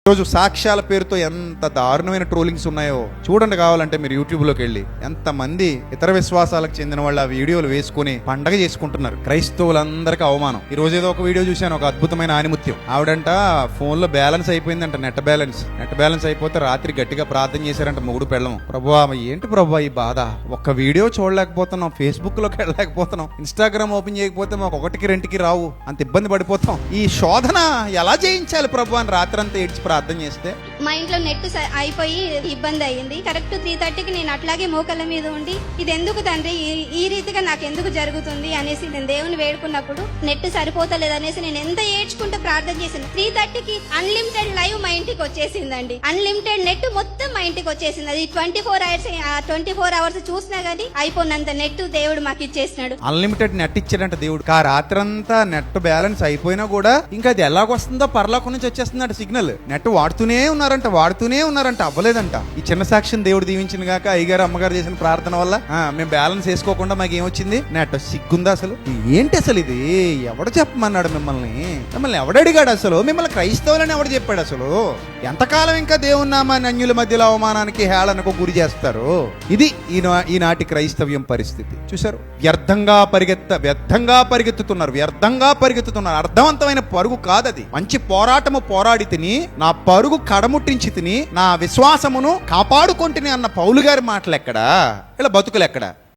రోజు సాక్ష్యాల పేరుతో ఎంత దారుణమైన ట్రోలింగ్స్ ఉన్నాయో చూడండి. కావాలంటే మీరు యూట్యూబ్లోకి వెళ్ళి ఎంతమంది ఇతర విశ్వాసాలకు చెందిన వాళ్ళు ఆ వీడియోలు వేసుకుని పండగ చేసుకుంటున్నారు. క్రైస్తవులందరికీ అవమానం. ఈ రోజు ఏదో ఒక వీడియో చూశాను, ఒక అద్భుతమైన ఆనిముత్యం. ఆవిడంట ఫోన్లో బ్యాలెన్స్ అయిపోయిందంట, నెట్ బ్యాలెన్స్ అయిపోతే రాత్రి గట్టిగా ప్రార్థన చేశారంట మొగుడు పెళ్ళము. ప్రభువా ఏంటి ప్రభువా ఈ బాధ, ఒక్క వీడియో చూడలేకపోతున్నాం, ఫేస్బుక్ లోకి వెళ్ళలేకపోతున్నాం, ఇన్స్టాగ్రామ్ ఓపెన్ చేయకపోతే మాకు ఒకటికి రెండుకి రావు, అంత ఇబ్బంది పడిపోతాం, ఈ శోధన ఎలా చేయించాలి ప్రభు అని రాత్రంతా ఏడ్చి ప్రార్థన చేస్తే మా ఇంట్లో నెట్ అయిపోయి ఇబ్బంది అయ్యింది. కరెక్ట్ 3:30కి నేను అట్లాగే మోకళ్ళ మీద ఉండి ఇది ఎందుకు తండ్రి ఈ రీతిగా నాకు ఎందుకు జరుగుతుంది అనేసి నేను దేవుని వేడుకున్నప్పుడు నెట్ సరిపోతలేదనేసి నేను ఎంత ఏడ్చుకుంటూ ప్రార్థన చేశాను. 3:30కి అన్లిమిటెడ్ లైవ్ మా ఇంటికి వచ్చేసిందండి. అన్లిమిటెడ్ నెట్ మొత్తం మా ఇంటికి వచ్చేసింది. అది 24 అవర్స్ చూసినా గానీ అయిపోయినంత నెట్ దేవుడు మాకు ఇచ్చేసినాడు. అన్లిమిటెడ్ నెట్ ఇచ్చాడంట దేవుడు. రాత్రంతా నెట్ బ్యాలెన్స్ అయిపోయినా కూడా ఇంకా అది ఎలాగొస్తుందో పరలోకం నుంచి వచ్చేస్తుందంట సిగ్నల్. నెట్ వాడుతూనే ఉన్నారంట అవ్వలేదంట. ఈ చిన్న సాక్ష్యం దేవుడు దీవించిన గాక అయ్యగారు అమ్మగారు చేసిన ప్రార్థన వల్ల మేము బ్యాలెన్స్ వేసుకోకుండా మాకు ఏమొచ్చింది, నెట్. సిగ్గుందా అసలు? ఏంటి అసలు ఇది? ఎవడు చెప్పమన్నాడు మిమ్మల్ని ఎవడడిగాడు అసలు? మిమ్మల్ని క్రైస్తవులని ఎవడు చెప్పాడు అసలు? ఎంతకాలం ఇంకా దేవుని నామాన్ని అన్యుల మధ్యలో అవమానానికి హేళనకు గురి చేస్తారు? ఇది ఈనాటి క్రైస్తవ్యం పరిస్థితి. చూసారు, వ్యర్థంగా పరిగెత్తుతున్నారు. అర్థవంతమైన పరుగు కాదది. మంచి పోరాటము పోరాడి తిని, నా పరుగు కడముట్టించి తిని, నా విశ్వాసమును కాపాడుకొంటిని అన్న పౌలు గారి మాటలు ఎక్కడా? ఇలా బతుకులు ఎక్కడా?